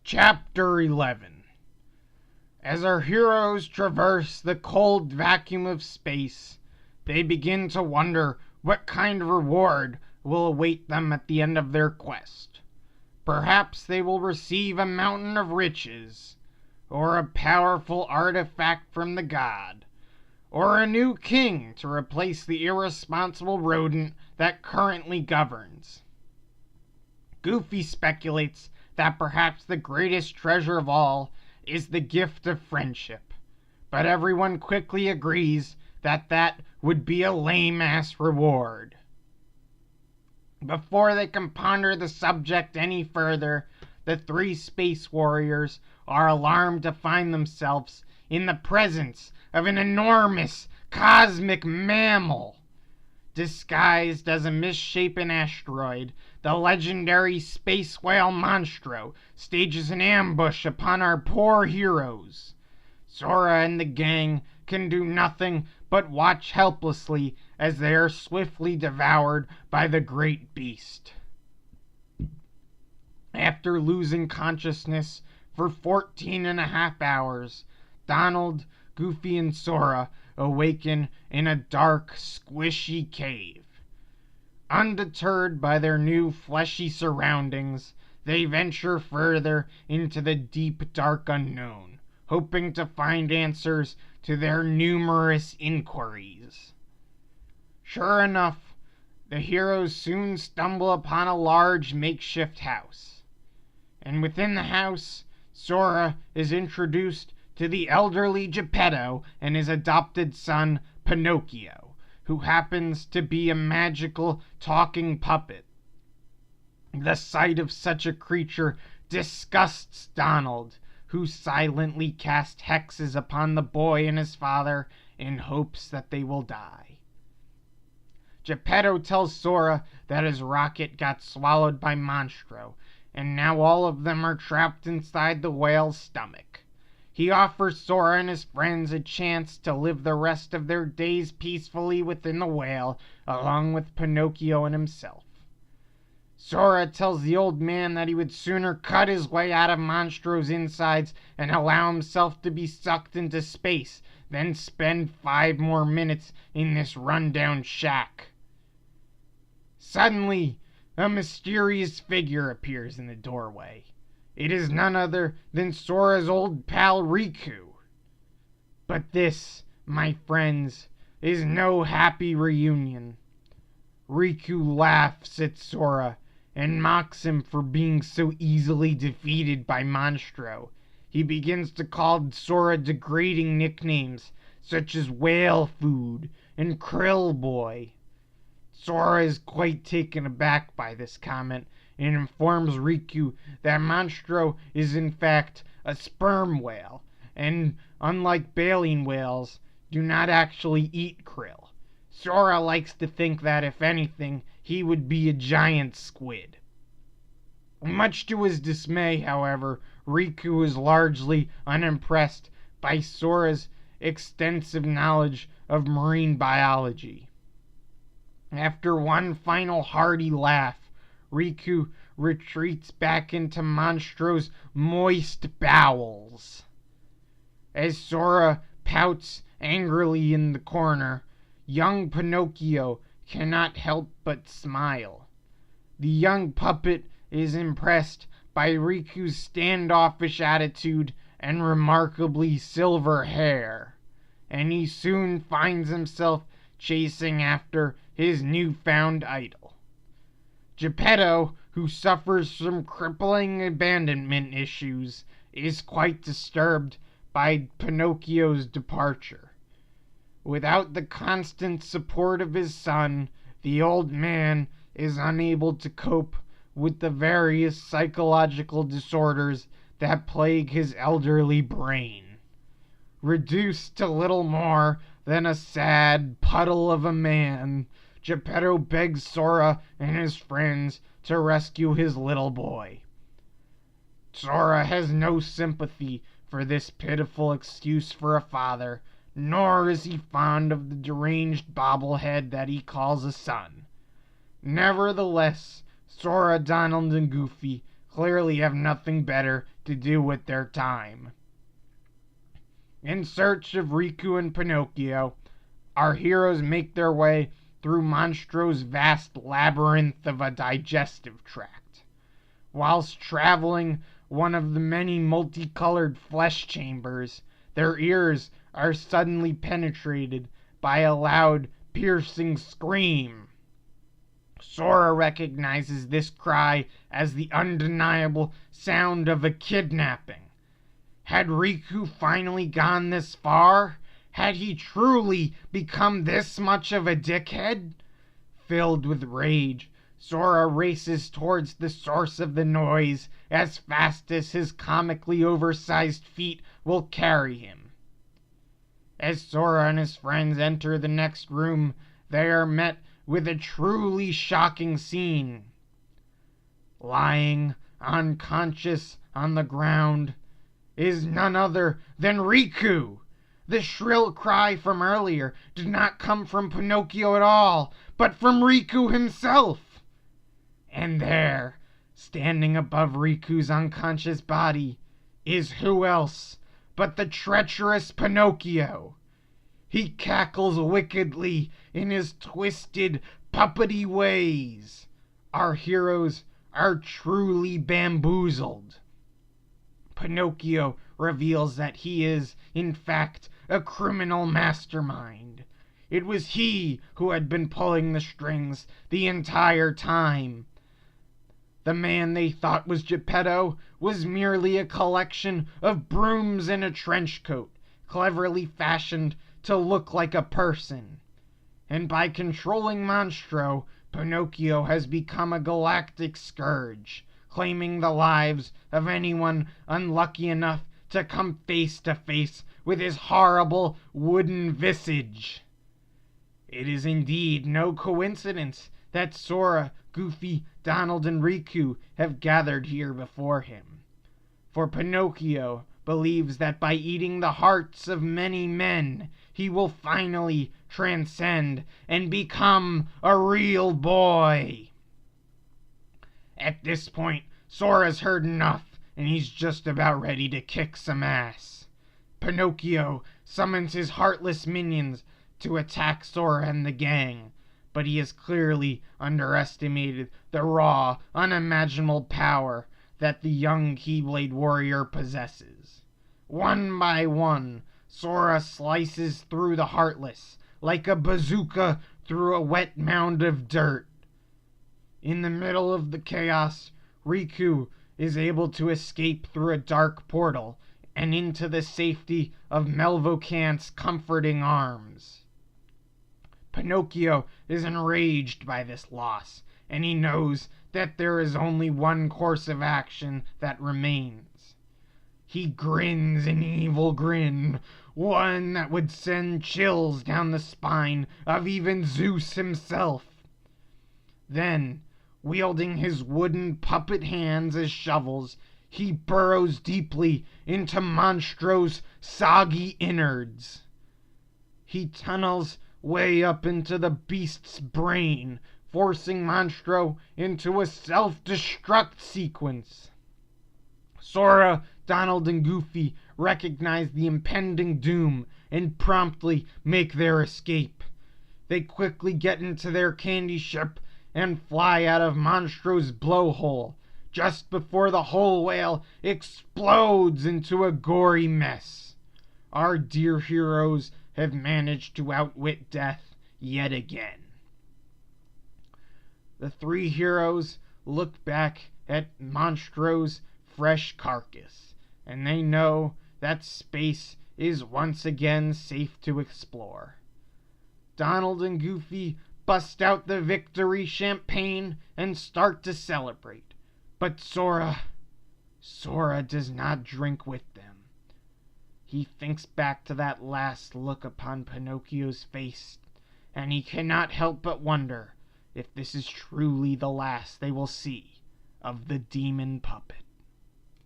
Chapter 11. As our heroes traverse the cold vacuum of space, they begin to wonder what kind of reward will await them at the end of their quest. Perhaps they will receive a mountain of riches, or a powerful artifact from the god, or a new king to replace the irresponsible rodent that currently governs. Goofy speculates that perhaps the greatest treasure of all is the gift of friendship, but everyone quickly agrees that that would be a lame-ass reward. Before they can ponder the subject any further, the three space warriors are alarmed to find themselves in the presence of an enormous cosmic mammal. Disguised as a misshapen asteroid, the legendary space whale Monstro stages an ambush upon our poor heroes. Sora and the gang can do nothing but watch helplessly as they are swiftly devoured by the great beast. After losing consciousness for 14.5 hours, Donald, Goofy, and Sora awaken in a dark, squishy cave. Undeterred by their new fleshy surroundings, they venture further into the deep, dark unknown, hoping to find answers to their numerous inquiries. Sure enough, the heroes soon stumble upon a large makeshift house. And within the house, Sora is introduced to the elderly Geppetto and his adopted son, Pinocchio, who happens to be a magical talking puppet. The sight of such a creature disgusts Donald, who silently casts hexes upon the boy and his father in hopes that they will die. Geppetto tells Sora that his rocket got swallowed by Monstro, and now all of them are trapped inside the whale's stomach. He offers Sora and his friends a chance to live the rest of their days peacefully within the whale, along with Pinocchio and himself. Sora tells the old man that he would sooner cut his way out of Monstro's insides and allow himself to be sucked into space than spend 5 more minutes in this rundown shack. Suddenly, a mysterious figure appears in the doorway. It is none other than Sora's old pal Riku. But this, my friends, is no happy reunion. Riku laughs at Sora and mocks him for being so easily defeated by Monstro. He begins to call Sora degrading nicknames such as Whale Food and Krill Boy. Sora is quite taken aback by this comment and informs Riku that Monstro is in fact a sperm whale, and unlike baleen whales, do not actually eat krill. Sora likes to think that, if anything, he would be a giant squid. Much to his dismay, however, Riku is largely unimpressed by Sora's extensive knowledge of marine biology. After one final hearty laugh, Riku retreats back into Monstro's moist bowels. As Sora pouts angrily in the corner, young Pinocchio cannot help but smile. The young puppet is impressed by Riku's standoffish attitude and remarkably silver hair, and he soon finds himself chasing after his newfound idol. Geppetto, who suffers from crippling abandonment issues, is quite disturbed by Pinocchio's departure. Without the constant support of his son, the old man is unable to cope with the various psychological disorders that plague his elderly brain. Reduced to little more than a sad puddle of a man, Geppetto begs Sora and his friends to rescue his little boy. Sora has no sympathy for this pitiful excuse for a father, nor is he fond of the deranged bobblehead that he calls a son. Nevertheless, Sora, Donald, and Goofy clearly have nothing better to do with their time. In search of Riku and Pinocchio, our heroes make their way through Monstro's vast labyrinth of a digestive tract. Whilst traveling one of the many multicolored flesh chambers, their ears are suddenly penetrated by a loud, piercing scream. Sora recognizes this cry as the undeniable sound of a kidnapping. Had Riku finally gone this far? Had he truly become this much of a dickhead? Filled with rage, Sora races towards the source of the noise as fast as his comically oversized feet will carry him. As Sora and his friends enter the next room, they are met with a truly shocking scene. Lying unconscious on the ground is none other than Riku. The shrill cry from earlier did not come from Pinocchio at all, but from Riku himself. And there, standing above Riku's unconscious body, is who else but the treacherous Pinocchio. He cackles wickedly in his twisted, puppety ways. Our heroes are truly bamboozled. Pinocchio reveals that he is, in fact, a criminal mastermind. It was he who had been pulling the strings the entire time. The man they thought was Geppetto was merely a collection of brooms and a trench coat, cleverly fashioned to look like a person. And by controlling Monstro, Pinocchio has become a galactic scourge, claiming the lives of anyone unlucky enough to come face to face with his horrible wooden visage. It is indeed no coincidence that Sora, Goofy, Donald, and Riku have gathered here before him. For Pinocchio believes that by eating the hearts of many men, he will finally transcend and become a real boy. At this point, Sora's heard enough, and he's just about ready to kick some ass. Pinocchio summons his heartless minions to attack Sora and the gang, but he has clearly underestimated the raw, unimaginable power that the young Keyblade warrior possesses. One by one, Sora slices through the heartless like a bazooka through a wet mound of dirt. In the middle of the chaos, Riku is able to escape through a dark portal and into the safety of Melvocant's comforting arms. Pinocchio is enraged by this loss, and he knows that there is only one course of action that remains. He grins an evil grin, one that would send chills down the spine of even Zeus himself. Then, wielding his wooden puppet hands as shovels, he burrows deeply into Monstro's soggy innards. He tunnels way up into the beast's brain, forcing Monstro into a self-destruct sequence. Sora, Donald, and Goofy recognize the impending doom and promptly make their escape. They quickly get into their candy ship and fly out of Monstro's blowhole, just before the whole whale explodes into a gory mess. Our dear heroes have managed to outwit death yet again. The three heroes look back at Monstro's fresh carcass, and they know that space is once again safe to explore. Donald and Goofy bust out the victory champagne and start to celebrate, but Sora does not drink with them. He thinks back to that last look upon Pinocchio's face, and he cannot help but wonder if this is truly the last they will see of the demon puppet.